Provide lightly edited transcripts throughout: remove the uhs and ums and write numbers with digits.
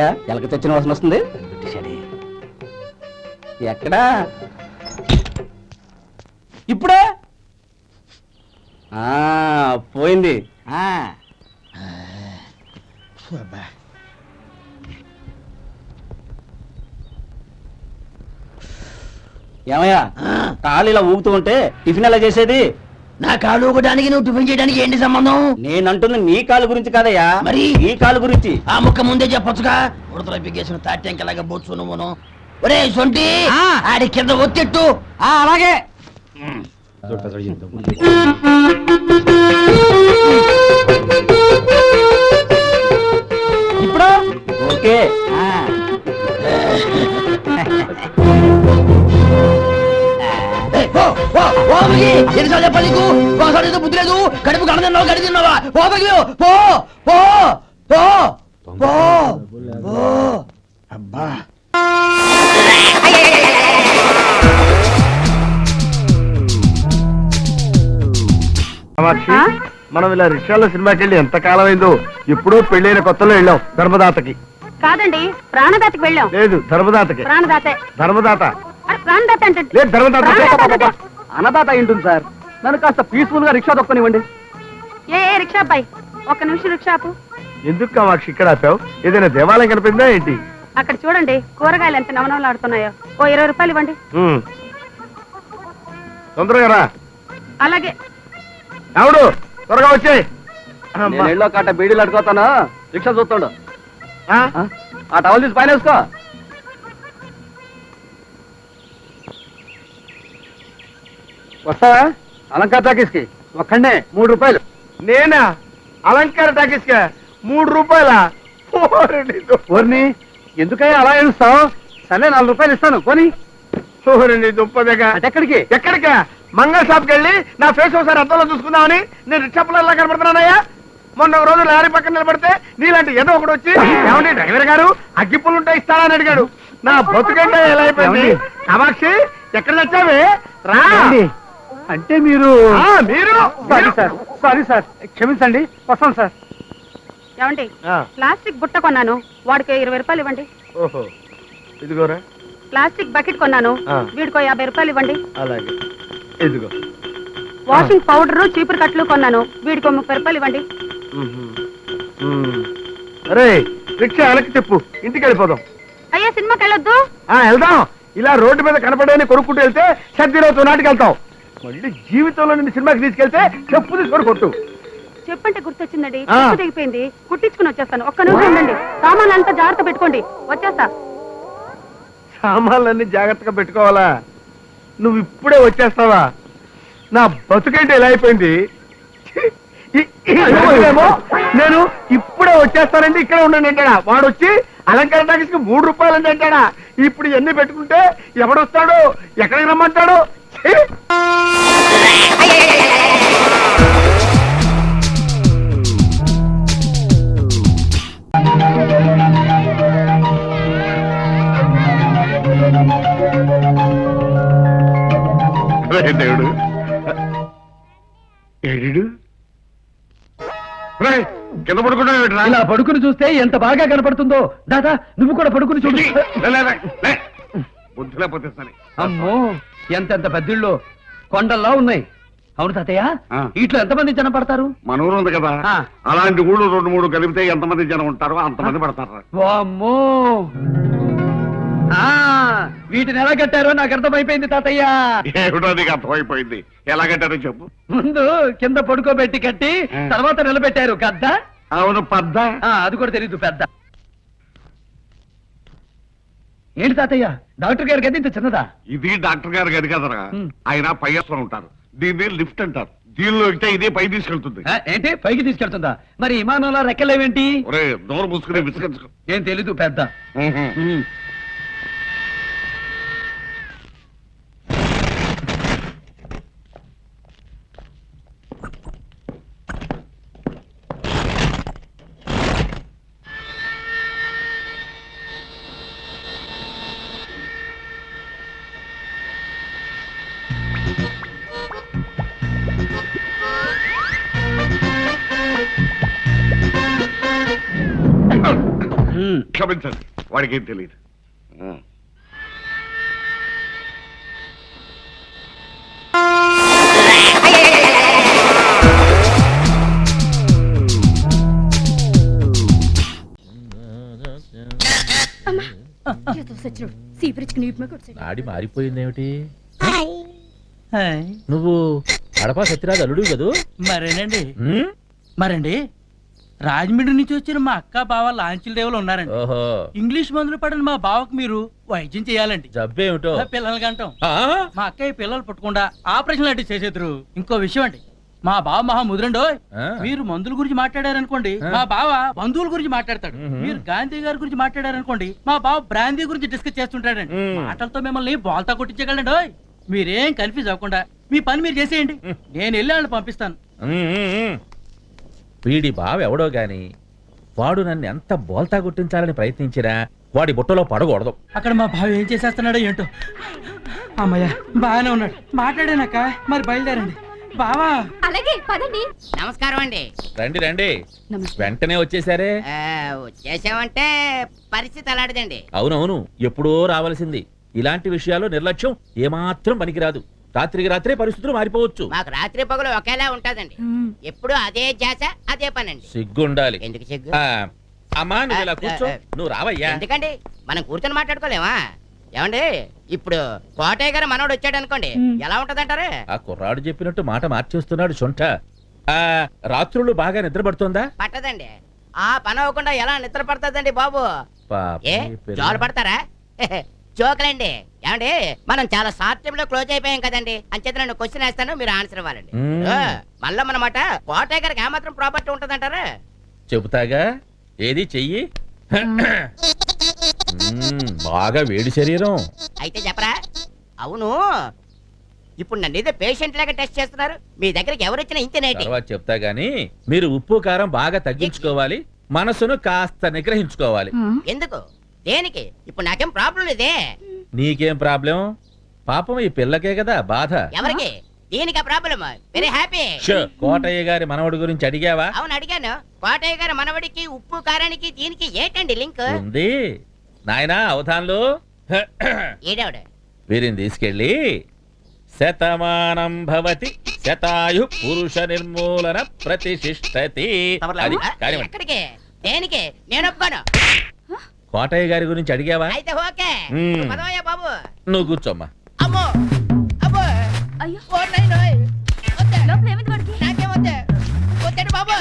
తాతయ్య ఎలక చచ్చిన వాసన వస్తుంది. ఎక్కడా? ఇప్పుడే పోయింది. ఏమయ్యా కాలు ఇలా ఊగుతూ ఉంటే టిఫిన్ ఎలా చేసేది? నా కాలు ఊగడానికి నువ్వు టిఫిన్ చేయడానికి ఏంటి సంబంధం? నేనంటుంది నీ కాలు గురించి కాదయ్యా, మరి నీ కాలు గురించి. ఆ ముక్క ముందే చెప్పొచ్చుగా. ఉడతలో పిగేసిన తాట్యంకలాగా బొచ్చు నువ్వును. ఒరే సొంటి, ఆడి కింద ఒత్తిట్టు. అలాగే. ఇప్పుడు ఓకే. ఎన్నిసార్లు చెప్పాలి నీకు? ఒకసారి బుద్ధి లేదు. కడుపు గడ తిన్నావు, గడి తిన్నావా? పో పో పో పో పో పో. అబ్బా మనం ఇలా రిక్షాలో సినిమాకి వెళ్ళి ఎంత కాలం అయిందో. ఎప్పుడో పెళ్ళైన కొత్తలో వెళ్ళాం ధర్మదాతకి. కాదండి, ప్రాణదాతకి వెళ్ళాం. లేదు ధర్మదాతకి. ప్రాణదాతే. ధర్మదాత ప్రాణదాత అంటే లేదు ధర్మదాత. అన్నదాత ఏంటుంది సార్? నన్ను కాస్త పీస్ఫుల్ గా రిక్షా తొక్కనివ్వండి. ఏ రిక్షా అబ్బాయి, ఒక్క నిమిషం రిక్షా ఆపు. ఎందుకు కామాక్షి ఇక్కడ ఆపావు? ఏదైనా దేవాలయం కనిపిందా ఏంటి? అక్కడ చూడండి కూరగాయలు ఎంత నవనవలాడుతున్నాయో. ఓ 20 రూపాయలు ఇవ్వండి. తొందరగా రా. అలాగే. ఎవడు త్వరగా వచ్చే. ఇళ్ళో కాట బీడీలు అడుగుతాను, రిక్షా చూస్తాడు. ఆ టవల్ తీసి పైన వేసుకో. వస్తావా అలంకార టాకీస్ కి? ఒక్కడే 3 రూపాయలు. నేనా? అలంకార టాకీస్ కా 3 రూపాయలా? ఓర్ని ఎందుకయ్యా అలా ఏడుస్తావు? సరే 4 రూపాయలు ఇస్తాను కొని. దుప్పదగా ఎక్కడికి? ఎక్కడికా? మంగళ షాప్కి వెళ్ళి నా ఫేస్ ఒకసారి అద్దంలో చూసుకుందామని నేను రిక్షా పిల్లల్లా కనపడుతున్నానయ్యా. మొన్న ఒక రోజు లారీ పక్కన నిలబడితే నీలాంటి ఏదో ఒకటి వచ్చి ఏమండి డ్రైవర్ గారు అగ్గిపుల్లుంటే ఇస్తానని అడిగాడు. నా బతుకంటే ఎలా అయిపోయింది. కామాక్షి ఎక్కడ తెచ్చావే? రా. అంటే మీరు? సారీ సార్, క్షమించండి, వస్తాను సార్. ఏమండి, ప్లాస్టిక్ బుట్ట కొన్నాను, వాడికి 20 రూపాయలు ఇవ్వండి. ఓహో ఇదిగోరా. ప్లాస్టిక్ బకెట్ కొన్నాను, వీడికో 50 రూపాయలు ఇవ్వండి. అలాగే ఇదిగో. వాషింగ్ పౌడర్ చీపురు కట్లు కొన్నాను, వీడికో 30 రూపాయలు ఇవ్వండి. అరే రిక్షా వెనక్కి చెప్పు, ఇంటికి వెళ్ళిపోదాం. అయ్యా సినిమాకి వెళ్ళొద్దు. వెళ్దాం. ఇలా రోడ్డు మీద కనపడని కొనుక్కుంటూ వెళ్తే సర్దిరోజు నాటికి వెళ్తాం. మళ్ళీ జీవితంలో నిన్ను సినిమాకి తీసుకెళ్తే చెప్పు తీసుకొని కొట్టు. చెప్పంటే గుర్తొచ్చిందండి, చెప్పు తెగిపోయింది, కుట్టించుకుని వచ్చేస్తాను. ఒక్క నిమిషం ఉండండి. సామాన్లు అంతా జాగ్రత్త పెట్టుకోండి, వచ్చేస్తా. సామాన్లన్నీ జాగ్రత్తగా పెట్టుకోవాలా? నువ్వు ఇప్పుడే వచ్చేస్తావా? నా బతుకంటే ఎలా అయిపోయింది. నేను ఇప్పుడే వచ్చేస్తానండి, ఇక్కడే ఉండండి అంటాడా. వాడు వచ్చి అలంకార టాకీస్కి 3 రూపాయలు అంటే అంటాడా. ఇప్పుడు ఇవన్నీ పెట్టుకుంటే ఎవడొస్తాడు, ఎక్కడికి రమ్మంటాడు? దేవుడు ఏడు కింద పడుకున్నావు. ఇలా పడుకుని చూస్తే ఎంత బాగా కనపడుతుందో. దాదా నువ్వు కూడా పడుకుని చూడు. బుద్ధి లేకపోతే సరే. అమ్మో ఎంతెంత పెద్దిళ్ళు కొండల్లా ఉన్నాయి. అవును తాతయ్య, ఇట్లా ఎంతమంది జనం పడతారు? మన ఊరు ఉంది కదా, అలాంటి ఊళ్ళు 2-3 కలిపితే ఎంతమంది జనం ఉంటారో అంతమంది పడతారు. అమ్మో వీటిని ఎలా కట్టారో నాకు అర్థమైపోయింది తాతయ్య. ఏమిటో నీకు అర్థమైపోయింది. ఎలా కట్టారో చెప్పు. ముందు కింద పడుకోబెట్టి కట్టి తర్వాత నిలబెట్టారు గద్ద. అవును పద్ద. అది కూడా తెలీదు పెద్ద. ఏంటి తాతయ్య, డాక్టర్ గారి గది ఇంత చిన్నదా? ఇది డాక్టర్ గారి గది కదరా, ఆయన పై ఉంటారు. దీన్ని లిఫ్ట్ అంటారు. దీనిలో ఎక్కితే ఇదే పై తీసుకెళ్తుంది. ఏంటి పైకి తీసుకెళ్తుందా? మరి విమానంలో రెక్కలేవేంటి? నోరు మూసుకునే విసుకొచ్చుకో. ఏం తెలీదు పెద్ద. క్షమించండి, వాడికి ఏం తెలియదు. నాడి మారిపోయిందేమిటి? నువ్వు కడప సత్యరాజు అల్లుడు కదూ? మరేనండి. మరండి రాజమండ్రి నుంచి వచ్చిన మా అక్క బావ లాంచీల దేవులు ఉన్నారండి. ఓహో, ఇంగ్లీష్ మందులు పడిన మా బావకు మీరు వైద్యం చేయాలండి. జబ్బేమిటో? పిల్లలు కంటాం. మా అక్కయ్య పిల్లలు పుట్టకుండా ఆపరేషన్ లాంటి చేసేద్దరు. ఇంకో విషయం అండి, మా బావ మహా ముదురండో. మీరు మందుల గురించి మాట్లాడారనుకోండి, మా బావ బంధువుల గురించి మాట్లాడతాడు. మీరు గాంధీ గారి గురించి మాట్లాడారనుకోండి, మా బావ బ్రాందీ గురించి డిస్కస్ చేస్తుంటాడండి. మాటలతో మిమ్మల్ని బోల్తా కొట్టించగలండి. మీరేం కన్ఫ్యూజ్ అవ్వకుండా మీ పని మీరు చేసేయండి. నేను వెళ్ళి వాళ్ళని పంపిస్తాను. వీడి బావ ఎవడో గాని వాడు నన్ను ఎంత బోల్తా గుర్తించాలని ప్రయత్నించినా వాడి బుట్టలో పడకూడదు. అక్కడ మా బావ ఏం చేసేస్తున్నాడో ఏంటో. అమ్మయ్య బాగానే ఉన్నాడు. మాట్లాడానక్క, మరి బయలుదేరండి. బావా అలాగే పదండి. నమస్కారం అండి. రండి రండి, వెంటనే వచ్చేసారే. వచ్చేసామంటే పరిస్థితి అలాంటిదండి. అవునవును, ఎప్పుడో రావాల్సింది. ఇలాంటి విషయాల్లో నిర్లక్ష్యం ఏమాత్రం పనికిరాదు. రాత్రికి రాత్రే పరిస్థితులు మారిపోవచ్చు. మాకు రాత్రి పగలు ఒకేలా ఉంటదండి. ఎప్పుడు అదే ధ్యాస, అదే పనండి. సిగ్గుండాలి. ఎందుకు సిగ్గు? అమ్మా నువ్వు ఇలా కూర్చో. నువ్వు రావయ్యా. ఎందుకండి, మనం కూర్చొని మాట్లాడుకోలేమా? ఏమండి, ఇప్పుడు కోటయ్య గారు మనోడు వచ్చాడు అనుకోండి, ఎలా ఉంటదంటారు? ఆ కుర్రాడు చెప్పినట్టు మాట మార్చేస్తున్నాడు సొంట. రాత్రులు బాగా నిద్ర పడుతుందా? పట్టదండి. ఆ పని అవ్వకుండా ఎలా నిద్ర పడుతుందండి బాబు? ఏ జోలు పడతారా? జోకులండి. ఏమండి, మనం చాలా షార్ట్ టైం లో క్లోజ్ అయిపోయాం కదండి. అంచేత నేను క్వశ్చన్ వేస్తాను, మీరు ఆన్సర్ ఇవ్వాలండి. మళ్ళీ మనమాట కోటయ్య గారికి ఏమాత్రం ప్రాపర్టీ ఉంటదంటారా? చెబుతాగా, ఏది చెయ్యి. బాగా వేడి శరీరం. అయితే చెప్పరా? అవును, ఇప్పుడు నన్ను ఏదో పేషెంట్ లాగా టెస్ట్ చేస్తున్నారు. మీ దగ్గరికి ఎవరు వచ్చినా ఇంతేనేటి? తర్వాత చెప్తా గానీ మీరు ఉప్పు కారం బాగా తగ్గించుకోవాలి, మనసును కాస్త నిగ్రహించుకోవాలి. ఎందుకు? దేనికి? ఇప్పుడు నాకేం ప్రాబ్లం లేదే. నీకేం ప్రాబ్లం? పాపం ఈ పిల్లకే కదా బాధ. ఎవరికి? దీనికి ప్రాబ్లం. Very happy. కోటయ్య గారి మనవడి గురించి అడిగావా? అవును అడిగాను. కోటయ్య గారి మనవడికి ఉప్పు కారానికి దీనికి ఏంటండి లింక్? ఉంది నాయనా, అవధాన్లు. ఏడావిడ వీరిని తీసుకెళ్ళి శతమానం భవతి శతాయు పురుష నిర్మూలన ప్రతిష్ఠతి. ఎక్కడికి? దేనికి? నేను ఒప్పుకోను. కోటయ్య గారి గురించి అడిగావా? అయితే ఓకే. పదవయ్యా బాబు. నువ్వు కూర్చోమ్మా. అమ్మో అబ్బో, అయ్యో నాకేం వద్దు. వద్దండి బాబు.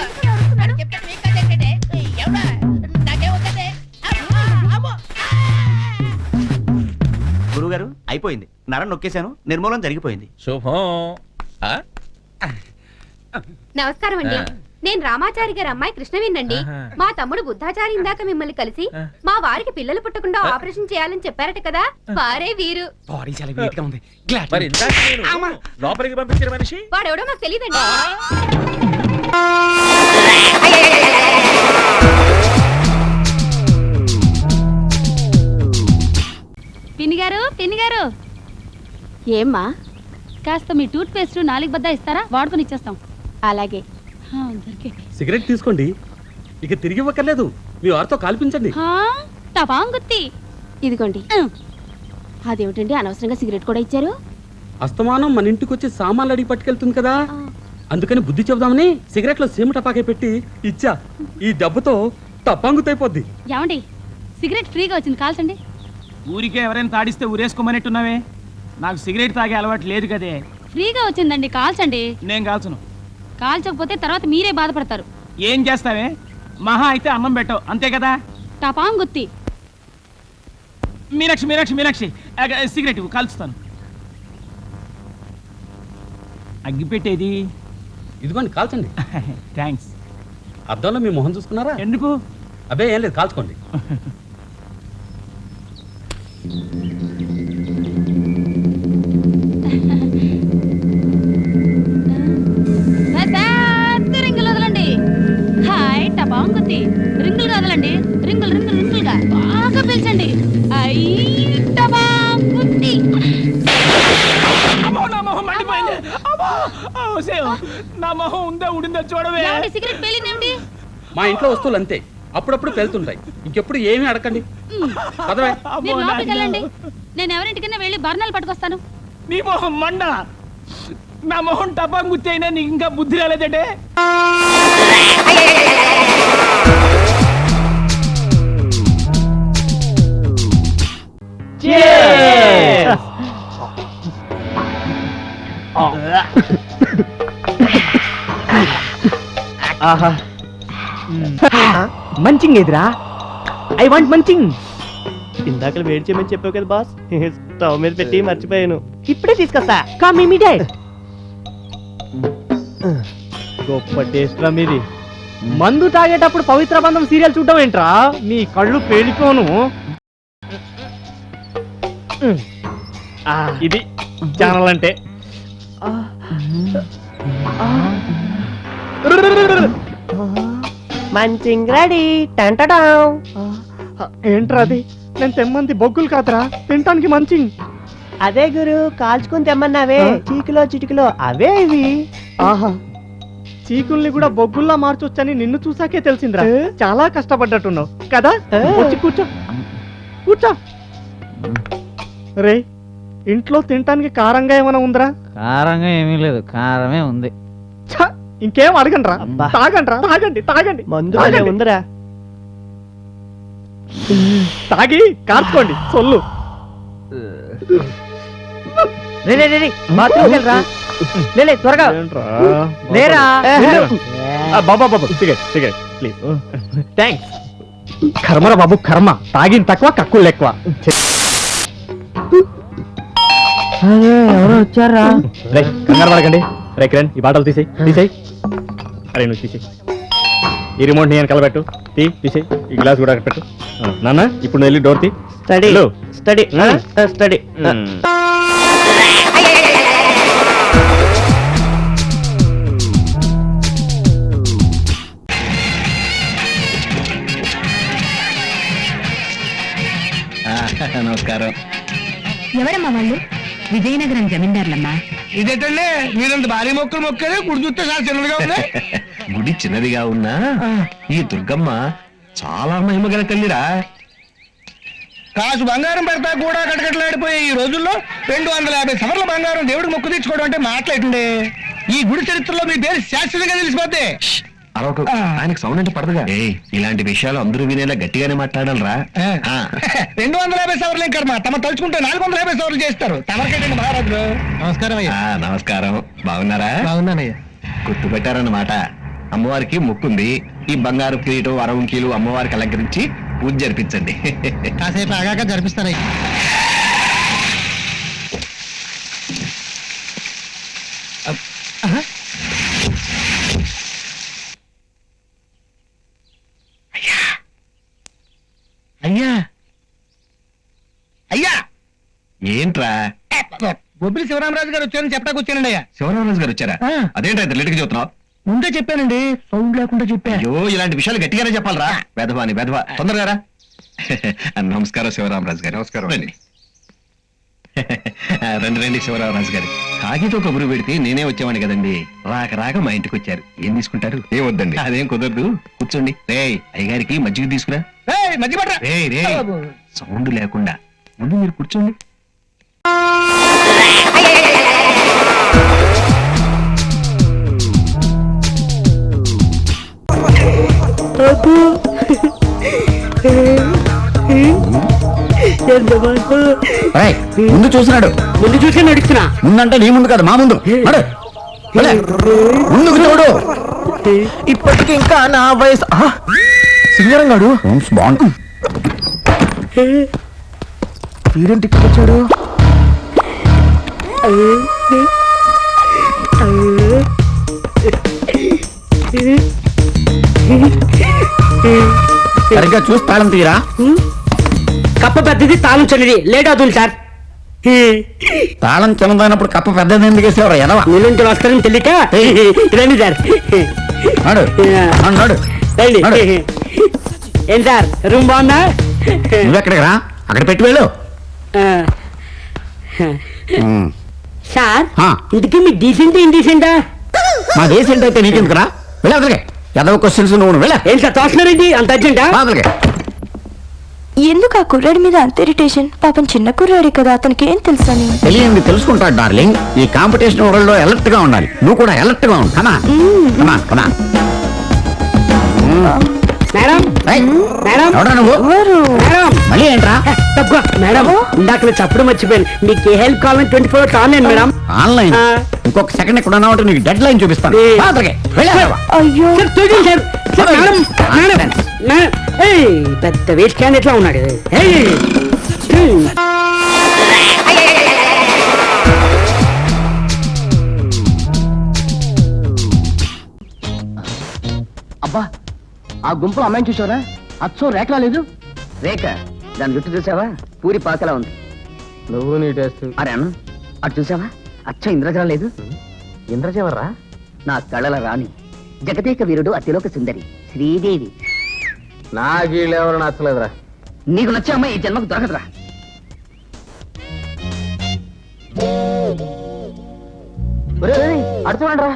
చెప్తాను మీకు కదండి. ఎవడా? నాకేం వద్దండి. అమ్మో. గురుగారు అయిపోయింది, నరం నొక్కేశాను, నిర్మూలన జరిగిపోయింది. శుభం. నమస్కారం అండి. నేను రామాచారి గారి అమ్మాయి కృష్ణవేనండి. మా తమ్ముడు బుద్ధాచారి ఇందాక మిమ్మల్ని కలిసి మా వారికి పిల్లలు పుట్టకుండా ఆపరేషన్ చేయాలని చెప్పారట కదా, వారే వీరు. మరి ఇందాక నేను లోపలికి పంపించిన మనిషి వాడెవడో నాకు తెలియదండి. పిన్ని గారు, పిన్ని గారు, ఏమ్మా? కాస్త మీ టూత్ పేస్ట్ 4 బద్దా ఇస్తారా? వాడుకొని ఇచ్చేస్తాం. అలాగే. సిగరెట్ తీసుకోండి, ఇక తిరిగి ఇవ్వక్కర్లేదు. మీ వారితో కాల్పించండి. టపాంగుత్తి. ఇదిగోండి. అదేమిటండి, అనవసరంగా సిగరెట్ కూడా ఇచ్చారు? అస్తమానం మన ఇంటికి వచ్చి సామాన్లు అడిగి పట్టుకెళ్తుంది కదా, అందుకని బుద్ధి చెబుదామని సిగరెట్ లో సీమ టపాకే పెట్టి ఇచ్చా. ఈ దెబ్బతో టపాంగుతైపోద్ది. ఏమండి, సిగరెట్ ఫ్రీగా వచ్చింది, కాల్చండి. ఊరికే ఎవరైనా తాడిస్తే ఊరేసుకోమనేట్టున్నావే. నాకు సిగరెట్ తాగే అలవాటు లేదు కదే. ఫ్రీగా వచ్చిందండి, కాల్చండి. నేను కాల్చను. కాల్చకపోతే తర్వాత మీరే బాధపడతారు. ఏం చేస్తావే? మహా అయితే అన్నం పెట్టవు, అంతే కదా. టపాంగుత్తి. మీనాక్షి మీనాక్షి మీనాక్షి, సిగరెట్ కాల్చుతాను. అగ్గిపెట్టేది ఇదిగోండి, కాల్చండి. థ్యాంక్స్. అద్దంలో మీ మొహం చూసుకున్నారా? ఎందుకు? అబ్బే ఏం లేదు, కాల్చుకోండి. రింగులు వదలండి. హాయ్ టపాంగుత్తి. రింగులు వదలండి. రింగులు రింగులు రింగులుగా బాగా పిలిచండి. టపాంగుత్తి. నా మొహం మండిపోయింది. నా మొహం ఉందా ఉడిందా చూడవే. సిగరెట్ పేలిందేమిటి? మా ఇంట్లో వస్తువులు అంతే, అప్పుడప్పుడు వెళ్తుంటాయి. ఇంకెప్పుడు ఏమీ అడగండి. పదవే. మీరు లోపలికి వెళ్ళండి. నేను ఎవరింటికైనా వెళ్ళి బర్ణాలు పట్టుకొస్తాను. నీ మొహం మండ, నా మొహం టపా గుర్తి అయినా నీకు ఇంకా బుద్ధి రాలేదంటే. మంచింగ్ ఎదురా, ఐ వాంట్ మంచింగ్. ఇందాక వేడి చేయమని చెప్పావు కదా బాస్, స్టవ్ మీద పెట్టి మర్చిపోయాను. ఇప్పుడే తీసుకొస్తా, కమ్ ఇమిడియట్. గొప్ప టేస్ట్ రా మీది. మందు తాగేటప్పుడు పవిత్ర బంధం సీరియల్ చూడటం ఏంట్రా, మీ కళ్ళు పేలిపోను. ఇది ఛానల్ అంటే. Munching ready. ఏంట్రా అది? నేను తెమ్మంది బొగ్గులు కాదురా, తినటానికి మంచింగ్. అదే గురు, కాల్చుకుని తెమ్మన్నావే, చీకులో చిటికలో అవే ఇవి. ఆహా, చీకుల్ని కూడా బొగ్గుల్లా మార్చొచ్చని నిన్ను చూసాకే తెలిసిందిరా. చాలా కష్టపడ్డట్టున్నావు కదా. వచ్చి కూర్చో, కూర్చో. రే, ఇంట్లో తినటానికి కారంగా ఏమైనా ఉందిరా? కారంగా ఏమీ లేదు, కారమే ఉంది. ఇంకేం అడగండిరా, తాగండిరా, తాగండి తాగండి. మందు ఉందిరా, తాగి కార్చుకోండి సొల్లు. త్వరగా లేరా బాబా బాబు. Cigarette cigarette please. థ్యాంక్స్. కర్మరా బాబు కర్మ, తాగిన తక్కువ కక్కులు ఎక్కువ. ఎవరు వచ్చారా? రే కంగారు పడకండి. రే కిరణ్, ఈ బాటలు తీసేయి తీసేయి. అరే నువ్వు తీసేయి. ఈ రిమోట్ నేను కలబెట్టు, తీసేయి. ఈ గ్లాస్ కూడా పెట్టు. నాన్న ఇప్పుడు వెళ్ళి డోర్ తీ. Study study study. నమస్కారం. ఎవరమ్మా వాళ్ళు? విజయనగరం జమీందారులమ్మా. ఇదేంటండి మీరంత భారీ మొక్కలు మొక్కలే, గుడి చూస్తే చాలా చిన్నదిగా ఉంది. గుడి చిన్నదిగా ఉన్నా ఈ దుర్గమ్మ చాలా మహిమగల తల్లిరా. కాసు బంగారం పెడతా కూడా కటకటలాడిపోయే ఈ రోజుల్లో 250 సవర్ల బంగారం దేవుడికి మొక్కు తెచ్చుకోవడం అంటే మాట్లాడండి. ఈ గుడి చరిత్రలో మీ పేరు శాశ్వతంగా తెలిసిపోతే. ఆయనకు సౌండ్ అంటే పడదుగా. ఇలాంటి విషయాలు అందరూ వినేలా గట్టిగానే మాట్లాడాలరా. 250 సవర్లు ఏం కర్మ, తమ తలుచుకుంటే 450 సవర్లు చేస్తారు. తమరికేటండి మహారాజులు. నమస్కారం అయ్యా. నమస్కారం. బాగున్నారా? బాగున్నానయ్యా. గుర్తుపెట్టారన్నమాట. అమ్మవారికి మొక్కుంది. ఈ బంగారు కిరీటం అరవంకీలు అమ్మవారికి అలంకరించి పూజ జరిపించండి. కాసేపు ఆగాక జరిపిస్తానయ్యా. అయ్యా అయ్యా. ఏంట్రా? బొబ్బిలి శివరామరాజు గారు వచ్చారని చెప్పడానికి వచ్చానండి అయ్యా. శివరామరాజు గారు వచ్చారా? అదేంట్రా ఇంత లేటుగా చెబుతున్నావు? ముందే చెప్పానండి, సౌండ్ లేకుండా చెప్పా. అయ్యో, ఇలాంటి విషయాలు గట్టిగానే చెప్పాలరా. వెధవాని వెధవా, తొందరగా రా. నమస్కారం శివరామరాజు గారు. నమస్కారం. రండి రండి రండి శివరామరాజు గారు. కాగితో కబురు పెడితే నేనే వచ్చేవాడిని కదండి. రాక రాక మా ఇంటికి వచ్చారు. ఏం తీసుకుంటారు? ఏం వద్దండి. అదేం కుదరదు, కూర్చోండి. రే అయ్యగారికి మజ్జిగ తీసుకురా. సౌండ్ లేకుండా ముందు మీరు కూర్చోండి. ముందు చూసినాడు, ముందు చూసి నడుస్తున్నా. ముందంటే నీ ముందు కాదు, మా ముందు. ముందుకు చూడు. ఇప్పటికి ఇంకా నా వయసు. సింగరం గాడు బాగుంది. వీడేంటి ఇక్కడ వచ్చాడు? సరిగ్గా చూసి తాళం తీరా. కప్ప పెద్దది, తాళం చిన్నది. లేట్ అవుతుంది సార్. తాళం చిన్నదైనప్పుడు కప్ప పెద్దది ఎందుకు వేసేవారు? ఎదవా నీళ్ళకి వస్తారని తెలియక రండి సార్. ఏం సార్ రూమ్ బాగుందా? నువ్వెక్కడికి రా, అక్కడ పెట్టి వెళ్ళు. సార్ ఇంటికి మీ డీసెంట్ ఏం డీసెంటా? మా డీసెంట్ అయితే నీకెందుకు రా, వెళ్ళి అక్కడికి. ఎదవ క్వశ్చన్స్ నువ్వు వెళ్ళ ఏంటి సార్ చూస్తున్నారేంటి అంత అర్జెంటా? ఎందుకు ఆ కుర్రాడి మీద అంత ఇరిటేషన్? పాపం చిన్న కుర్రాడి కదా, అతనికి ఏం తెలుసని. తెలియంది తెలుసుకుంటాడు డార్లింగ్. ఈ కాంపిటీషన్ వరల్డ్ లో అలర్ట్ గా ఉండాలి. నువ్వు కూడా అలర్ట్ గా ఉండు. కమా కమా మేడం మేడం ఎవడా నువ్వు? మేడం మళ్ళీ ఏంట్రా? తప్పుకో మేడం, ఇందాక నేను చెప్పడం మర్చిపోయాను. మీకు ఏ హెల్ప్ కావాలని 24 hours ఆన్లైన్ మేడం. ఆన్లైన్? ఇంకొక సెకండ్ ఎక్కడ ఉన్నావు అంటే నీకు డెడ్ లైన్ చూపిస్తాను. అయ్యో సార్ చూడండి sir. Sir, madam madam madam ఏయ్, పెద్ద వేస్ట్ క్యాన్ ఎట్లా ఉన్నాడు? ఏయ్, అబ్బా, ఆ గుంపులో అమ్మాయిని చూసావరా? అచ్చో రేఖలా లేదు. రేఖ? దాని జుట్టు చూసావా? పూరి పాకలా ఉంది. నువ్వు నీ టెస్ట్. అరే అన్న, అటు చూసావా? అచ్చ ఇంద్రజల లేదు. ఇంద్రజెవర్రా? నా కళల రాణి, జగదేక వీరుడు, అతిలోక సుందరి శ్రీదేవి. నాకు వీళ్ళెవరు నచ్చలేదురా. నీకు నచ్చే అమ్మాయి ఈ జన్మకు దొరకదురా. అడు చూడండి రా.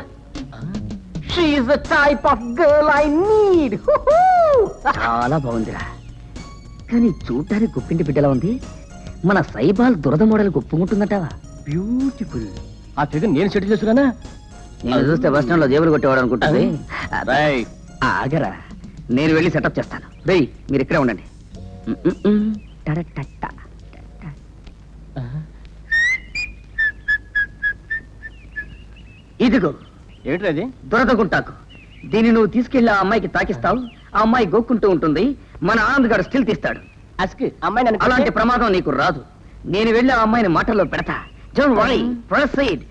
She is the type of girl I need. చాలా బాగుందిరా, కానీ చూడటానికి గుప్పింటి బిడ్డలా ఉంది. మన సైబాల్ దురద మోడల్ ఒప్పుకుంటుందంటావా? బ్యూటిఫుల్. ఆ ఫిగర్ నేను సెటిల్ చేసుకున్నానా? నేను చూస్తే బస్ స్టాండ్ లో జేబులు కొట్టేవాడు అనుకుంటుంది. ఆగరా, నేను వెళ్ళి సెటప్ చేస్తాను. రేయ్, మీరు ఇక్కడే ఉండండి. ఇదిగో. ఏంటది? దురద గుంటాకు. దీన్ని నువ్వు తీసుకెళ్లి ఆ అమ్మాయికి తాకిస్తావు. ఆ అమ్మాయి గోక్కుంటూ ఉంటుంది. మన ఆనంద్ గారు స్టిల్ తీస్తాడు. అమ్మాయి అలాంటి ప్రమాదం నీకు రాదు. నేను వెళ్ళి ఆ అమ్మాయిని మాటల్లో పెడతా. Don't worry, proceed.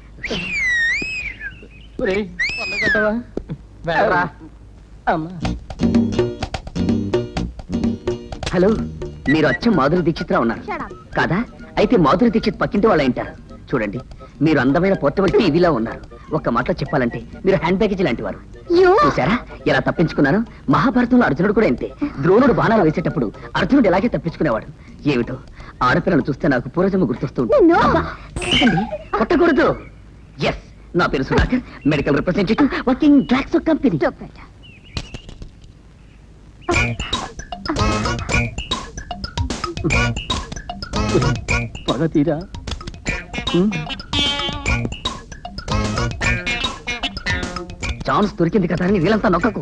హలో, మీరు అచ్చం మాధురి దీక్షిత్రా ఉన్నారు కాదా? అయితే మాధురి దీక్షిత్ పక్కింటి వాళ్ళ ఉంటారు. చూడండి, మీరు అందమైన పోర్టబుల్ టీవీలా ఉన్నారు. ఒక్క మాటలో చెప్పాలంటే మీరు హ్యాండ్ బ్యాగేజ్ లాంటి వారు. చూసారా ఎలా తప్పించుకున్నాను? మహాభారతంలో అర్జునుడు కూడా అంతే. ద్రోణుడు బాణాలు వేసేటప్పుడు అర్జునుడు ఎలాగే తప్పించుకునేవాడు. ఏమిటో ఆడపిల్లను చూస్తే నాకు పూర్వజన్మ గుర్తొస్తుంది. కొట్టకూడదు. ఎస్, నా పేరు Sudhakar, medical representative, working Glaxo company. పగ తీరా. ఛాన్స్ దొరికింది కదా అని వీళ్ళంతా నొక్కకు.